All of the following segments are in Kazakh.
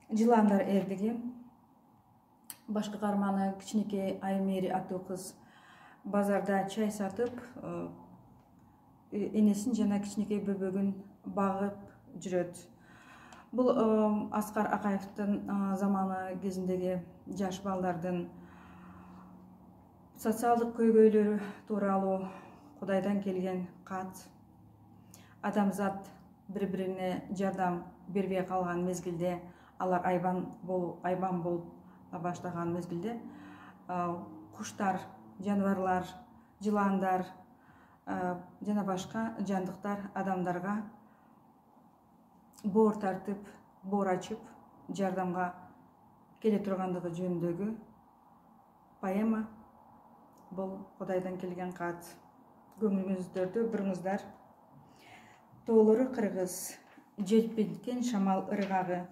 Жыландар эрдиги. Башкы каарманы кичинекей Аймери аттуу кыз базарда чай сатып, энесин жана кичинекей бөбөгүн багып жүрөт. Бул Аскар Акаевдин заманы кезиндеги жаш балдардын социалдык көйгөйлөрү тууралуу Кудайдан келген кат. Адамзат бири-бирине жардам бербей калган мезгилде, алар айбан болуп баштаган мезгилде, куштар, жаныбарлар, жыландар жана башка жандыктар адамдарга боор тартып, боор ачып, жардамга келе тургандыгы жөнүндөгү поэма. Бул Кудайдан келген кат. Көңүлүңүздөрдү буруңуздар. Тоолору кыргыз, желпинткен шамал ыргагы,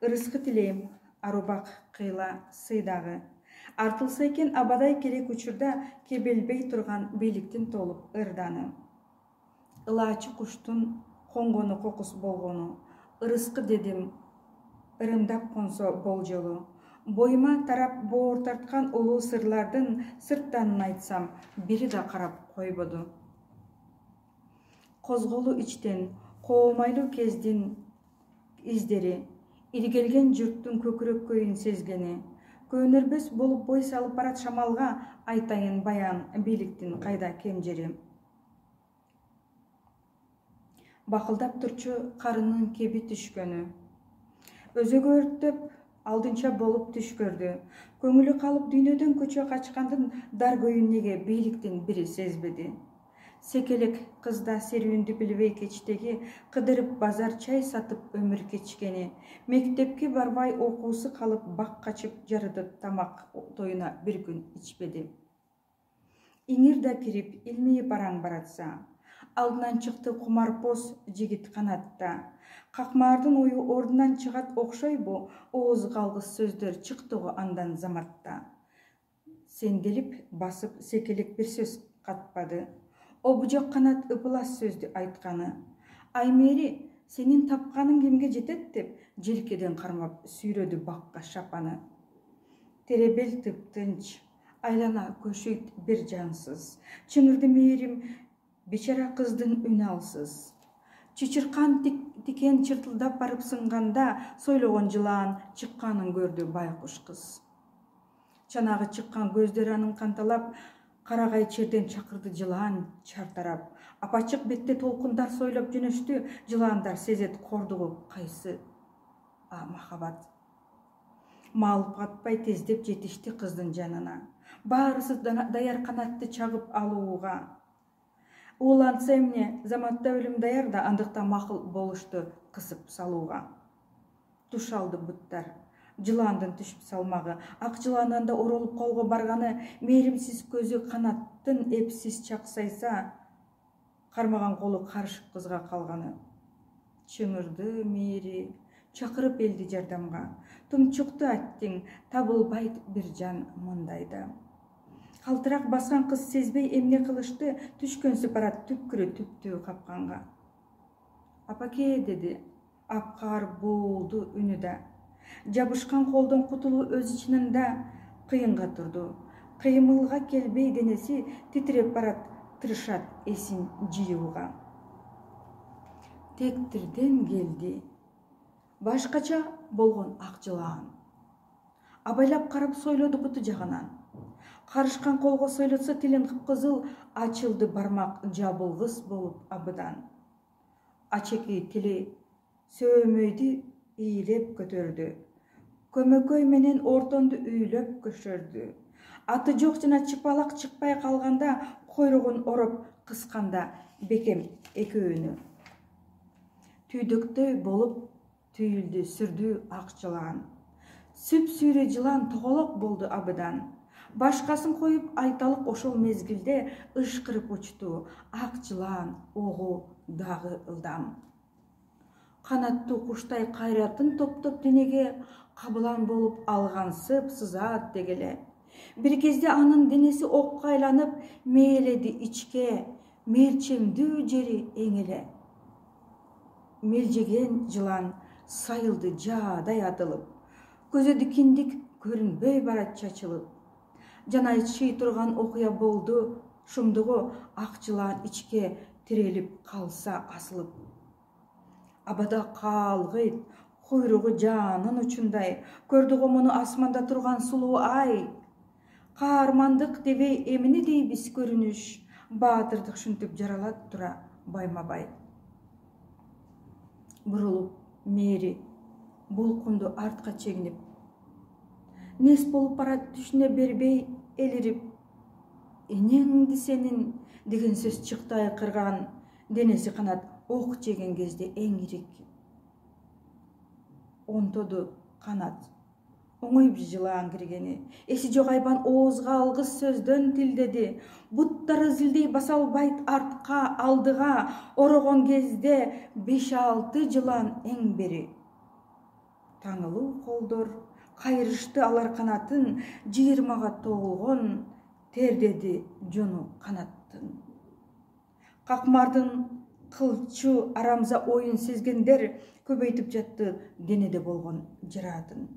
ырыскы тилейм, арубак кыйла сыйдагы. Артылса экен абадай керек учурда кебелбей турган бийликтин толуп ырданы. Ылаачы куштун коңгону кокус болгону, ырыскы дедим, ырымдап консо болжолу. Боюма тарап боор тарткан улуу сырлардын сырттанын айтсам, бири да карап койбоду. Козголу ичтен, коомайлуу кездин издери, иргелген журттун көкүрөк көйүн сезгени, көнөрбөс болуп бой салып барат шамалга, айтайын баян бийликтин кайда кем жери. Бакылдап турчу карынын кеби түшкөнү, өзөгө өрттөп алдынча болуп түш көрдү. Көңүлү калып дүйнөдөн көчө качкандын дар көйүн неге бийликтин бири сезбеди. Секелек кызда серүүндү билбей кечтеги, кыдырып базар чай сатып өмүр кечкени, мектепке барбай окуусу калып бак качып жарытып тамак тоюна бир күн ичпеди. Иңир да кирип илмий бараң баратса, алдынан чыкты кумарпоз жигит канатта. Какмаардын ою ордунан чыгат окшойбу, ооз калгыс сөздөр чыктыгы андан заматта. Сенделип басып секелек бир сөз катпады, обужок канат ыпылас сөздү айтканы. Аймери, сенин тапканың кимге жетет деп, желкеден кармап сүйрөдү бакка шапаны. Теребел тыптынч, айлана көшүйт бир жансыз, чыңырды мээрим бечара кыздын үн алсыз. Чычыркан тикен чыртылдап барып сынганда, сойлогон жылаан чыкканын көрдү байкуш кыз. Чанагы чыккан көздөр анын канталап, карагай черден чакырды жылаан чартарап. Апачык бетте толкундар сойлоп жөнөштү, жылаандар сезет кордугу кайсы махабат. Маалып катпай тездеп жетишти кыздын жанына. Баарысы даяр канатты чагып алууга. Уулантса эмне, заматта өлүм даяр да, андыкта макул болушту кысып салууга. Туш алды буттар, жылаандын түшүп салмагы, ак жылаандан да оролуп колго барганы, мээримсиз көзү канаттын эпсиз чаксайса, кармаган колу карышып кызга калганы. Чыңырды мээри, чакырып элди жардамга, тумчукту аттиң, табылбайт бир жан мындайда. Калтырак баскан кыз сезбей эмне кылышты, түшкөнсү барат түпкүрү түптүү капканга. Апаке, деди, апкаар боолду үнү да. Жабышкан колдон кутулуу өз ичининда кыйынга турду. Кыймылга келбей денеси титиреп барат, тырышат эсин жыюуга. Тектирден келди башкача болгон ак жылаан. Абайлап карап сойлоду буту жагынан. Карышкан колго сойлотсо тилин кыпкызыл, ачылды бармак жабылгыс болуп абыдан. Ачеки тили сөөмөйдү ийилеп көтөрдү. Көмөкөй менен ортонду үйлөп көшөрдү. Аты жок жана чыпалак чыкпай калганда, койругун ороп кысканда бекем экөөнү. Түйдөктөй болуп түйүлдү сүрдүү ак жылаан. Сүп-сүйрө жылаан тоголок болду абыдан. Башкасын коюп айталык ошол мезгилде ышкырып учту ак жылаан огу дагы ылдам. Канаттуу куштай кайратын топтоп денеге, кабылан болуп алган сып сызаат дегеле. Бир кезде анын денеси окко айланып, мээледи ичке, мерчемдүү жери эңеле. Мелжеген жылан сайылды жаадай атылып, көзөдү киндик көрүнбөй барат чачылып. Жана айтышый турган окуя болду, шумдугу ак жылан ичке тирелип калса асылып. Абада калгыйт, куйругу жанын учундай, көрдү муну асманда турган сулуу ай. Каармандык дебей эмне дейбиз көрүнүш, баатырдык шүнтүп жаралат тура байма-бай. Бурулуп Мэри булкунду артка чегинип, нес болуп барат түшүнө бербей элирип, энеңди сенин деген сөз чыкты айкырган, денеси канат ок жеген кезде эң ирик. Онтоду канат, оңой бир жылаан киргени, эси жок айбан оозга алгыс сөздөн тилдеди. Буттары зилдей баса албайт артка, алдыга, орогон кезде 5-6 жылаан эң бери. Таңылуу колдор кайрышты алар канатын, 20-га толгон тердеди жону канаттын. Какмардын кылчу арамза оюн сезгендер көбөйтүп жатты денеде болгон жараатын.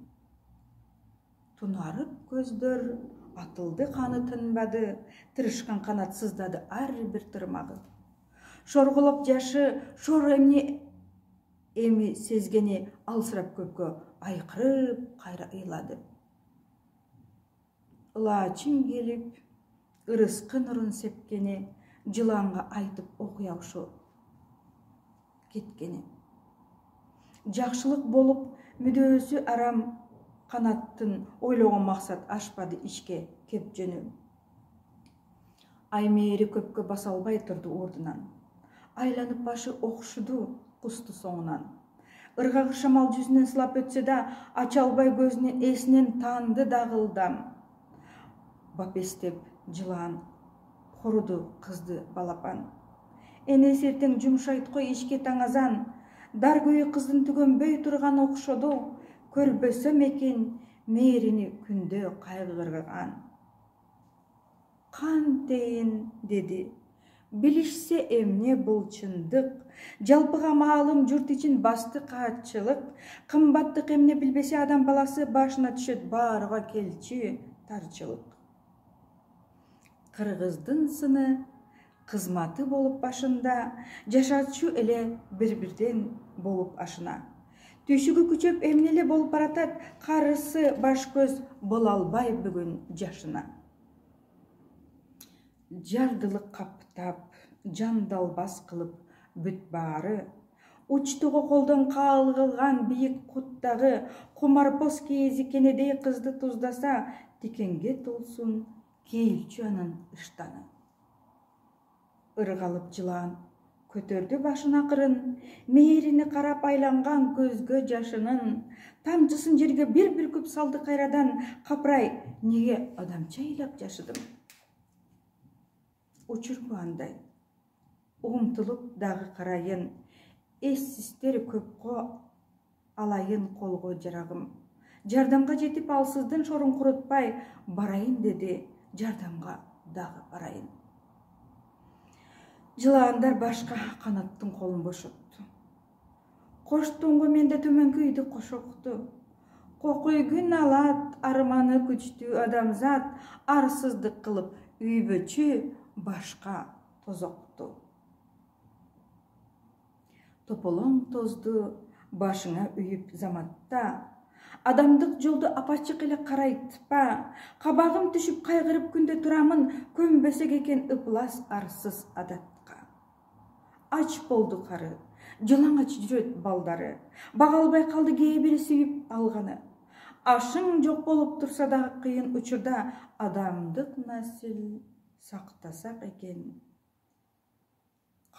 Тунарып көздөр, атылды каны тынбады, тырышкан канат сыздады ар бир тырмагы. Шорголоп жашы, шор эми сезгени алсырап көккө айкырып кайра ыйлады. Ылаачың келип, ырыскы нурун сепкени, жылаанга айтып окуя ушу кеткени. Жакшылык болуп мүдөөсү арам канаттын, ойлогон максат ашпады ишке кеп жөнү. Ай Мэри көпкө баса албай турду ордунан. Айланып башы окшуду кусту соңунан. Ыргак шамал жүзүнөн сылап өтсө да, ача албай көзүнүн эсинен таанды дагылдам. Бапестеп жылаан коруду кызды балапан. Энеси эртең жумшайт кой ишке таңазан. Дар көйү кыздын түгөнбөй турган окшоду, көрбөсөм экен Мээрини күндө кайгырган. Кантейин деди, билишсе эмне бул чындык, жалпыга маалым журт ичин басты каатчылык, кымбаттык эмне билбесе адам баласы башына түшөт баарыга келчү тарчылык. Кыргыздын сыны кызматы болуп башында, жашачу эле бир-бирден болуп ашына. Түшүгү күчөп эмнеле болуп баратат, карысы баш көз боло албай бүгүн жашына. Жардылык каптап, жандалбас кылып бүт баары, учтугу колдон каалгылган бийик куттагы, кумарпоз кээзи кенедей кызды туздаса, тикенге толсун кейилчү анын ыштаны. Ыргалып жылаан көтөрдү башын акырын, Мээрини карап айланган көзгө жашынын, тамчысын жерге бир бүркүп салды кайрадан, капырай, неге адамча ыйлап жашыдым. Учурбу андай, умтулуп дагы карайын, эссиздер көпкө алайын колго жарагым. Жардамга жетип алсыздын шорун курутпай, барайын деди, жардамга дагы барайын. Жылаандар башка канаттын колун бошотту. Коштуңгу менде төмөнкү үйдү кошокту. Кокуй күн алат, арманы күчтүү адамзат, арсыздык кылып үйбөчү башка тозокту. Тополоң тозду башыңа үйүп заматта, адамдык жолду апачык эле карайтпа, кабагым түшүп кайгырып күндө турамын, көнбөсөк экен ыплас арсыз адатка. Ач болду кары, жылаңач жүрөт балдары, бага албай калды кээ бири сүйүп алганы. Ашың жок болуп турса дагы кыйын учурда, адамдык насил сактасак экен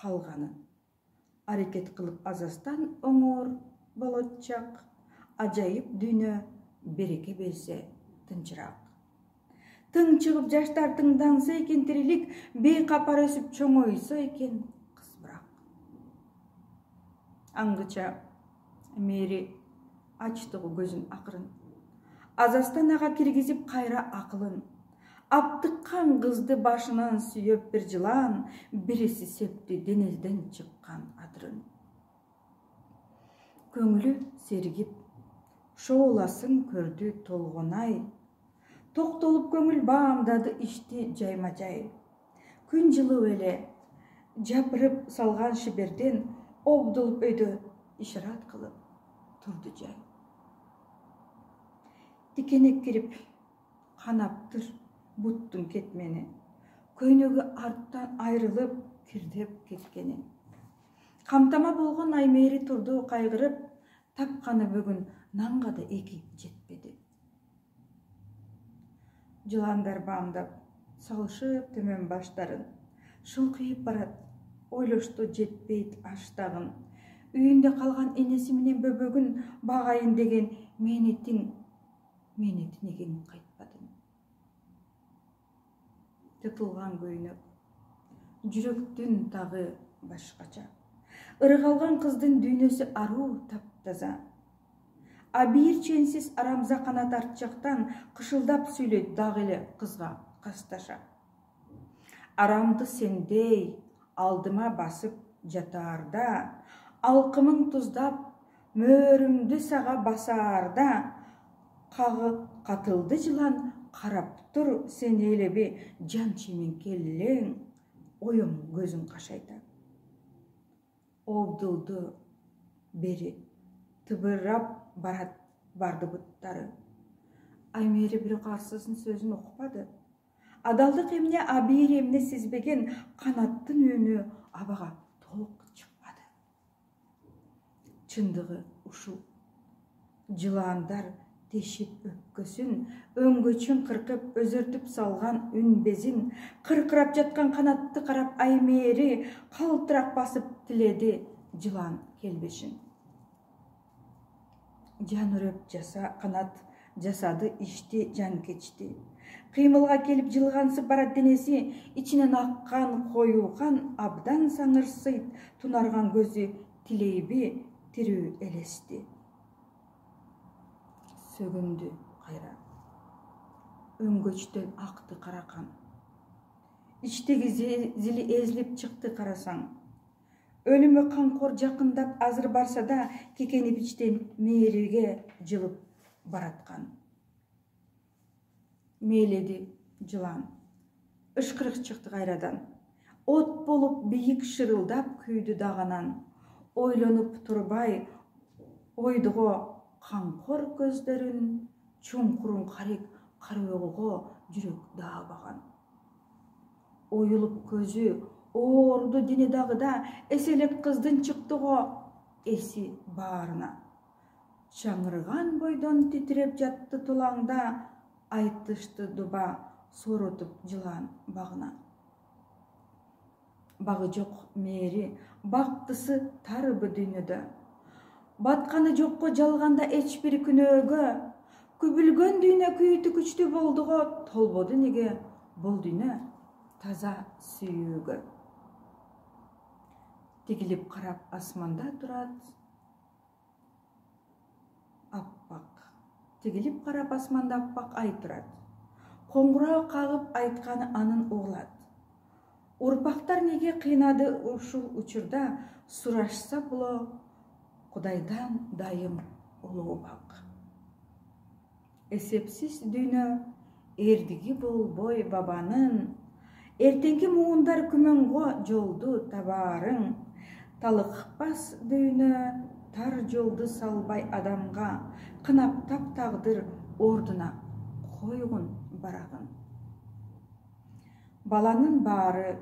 калганы. Аракет кылып азастан оңор болот чак, ажайып дүйнө береке берсе тынчыраак. Тың чыгып жаштар тыңданса экен тирилик, бейкапар өсүп чоңойсо экен кыз бирак. Аңгыча Мэри ачтыгы көзүн акырын, азастан ага киргизип кайра акылын. Аптыккан кызды башынан сүйөп бир жылаан, бириси септи денеден чыккан адырын. көңілі сергіп, шоуласын көрді толғонай. Тоқтолып көңіл баамдады ішті жайма-жай. Күн жылы өле, жапырып салған шиберден обдылып өйді ишарат қылып тұрды жай. Тикенек кіріп, қанаптыр бұттың кетмені, көйнегі арттан айрылып кірдеп кеткені. Қамтама болған аймері тұрды қайғырып, тапқаны бүгін нанға да еки жетпеді. Жыландар бамдап, салышып төмен баштарын, шылқиып барат, ойлошты жетпейді аштағын. Үйінде қалған енесі менен бөбөгін бағайын деген менетің неген қайтпадың. Тұтылған көйнек, жүректің тағы башқача. Ырғалған қыздың дүйнесі ару таптаза. Абир ченсіз арамза қанат артчақтан қышылдап сөйлейді дағылы қызға қасташа. Арамды сендей алдыма басып жатарда, алқымың тұздап мөрімді саға басарда, қағы қатылды жылан қарап тұр сен елебе жан чемен келлең, ойым көзің қашайда. Обдылды бері тыбырап барат барды бұттары. Аймері бір қарсысын сөзін оқпады. Адалдық емне абир емне сезбеген қанаттың өні абаға толық шықпады. Чындығы ұшыл. Жыландар тешіп өпкөсін, өңгөчін қырқып өзіртіп салған үнбезін, қырқырап жатқан қанатты қарап аймері қалтырақ басып тіледі жылан келбешін. Жан үріп жаса қанат жасады іште жан кечті. Қимылға келіп жылғансы барат денесі, içінен аққан қойуған абдан саңырсыйд, тұнарған көзі тілейбі тірі елесті. Сөгінді қайра, өңгөчтен ақты қарақан. Іштегі зілі езіліп чықты қарасаң. Өлімі қанқор жақындап азыр барса да, кекеніп іштен мейіріге жылып баратқан. Мейледі жылан, үшқырық чықты қайрадан. От болып бейік шырылдап күйді дағанан. Ойланып тұрбай, ойдығы қанқор көздерін, чоңқұрын қарек қаруығы жүрек дағбаған. Ойылып көзі, орды дене дағыда, эселек қыздың чықтығы эси барына. Шаңырған бойдан титреп жатты тұлаңда, айтышты дуба соротып жылан бағына. Бағы жоқ мейірі, бақтысы тарыбы дүниеде. Батқаны жоққа жалғанда ешбір күнөгі, күбілген дүйне күйті күшті болдығы, толбоды неге бұл дүйне таза сүйігі. Тегіліп қарап асманда тұрад, аппақ. Тегіліп қарап асманда аппақ ай тұрад. Қоңғырау қағып айтқаны анын оғлад. Ұрпақтар неге қинады ұшыл ұчырда, сұрашса бұлы Құдайдан дайым ұлы бақ. Есепсіз дүйні ердігі бұл бой бабанын, ертеңгі мұғындар күмінғо жолды табарың, талықпас дүйні тар жолды салбай адамға, қынаптап тағдыр ордына қойғын барағын. Баланын бары,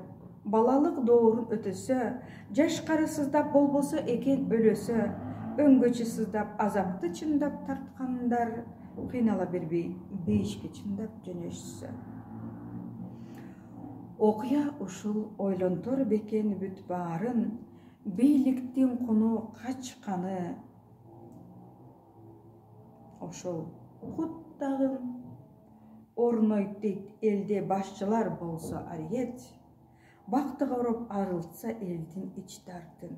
балалық доғырын өтісі, жаш қарысыздап болбосы екен өлесі, өңгөчі сыздап азапты чындап тартқандар, қинала бербей бейшке чындап жөнешісі. Оқия ұшыл ойлантор бекен бүт барын, бейліктен құны қачқаны. Ошол құттағын, орнойттейт елде башчылар болса ариет, бақтыға ұрып арылтса елдің іч тартын.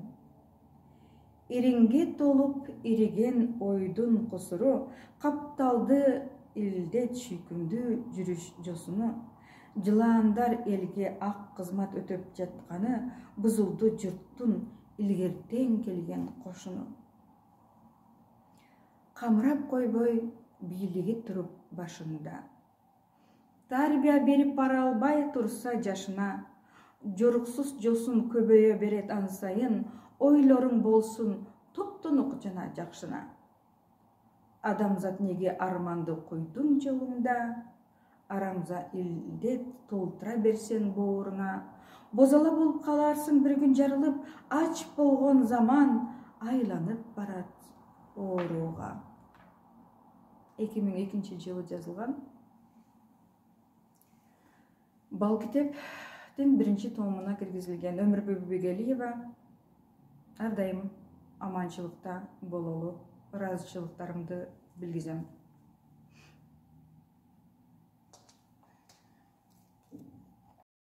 Иринге толып ириген ойдун құсыры, қапталды елде шүйкімді жүріш жосыны, жыландар елге ақ қызмат өтіп жатқаны, бұзылды жұрттың илгертен келген қошыны. камырап койбой бийлиги туруп башында. Тарбия берип бара албай турса жашына, жоруксуз жосун көбөйө берет ан сайын, ойлоруң болсун топтонук жана жакшына. Адамзат неге арманды куйдуң жолуңда, арамза илдеп толтура берсең бооруңа, бозала болуп каларсың бир күн жарылып, ач болгон заман айланып барат ооруга. 2002-жылы жазылган. Бал китептин биринчи томуна киргизилген. Өмүрбү Бегелиева. Ар дайым аманчылыкта бололу, ыраазычылыктарымды билгизем.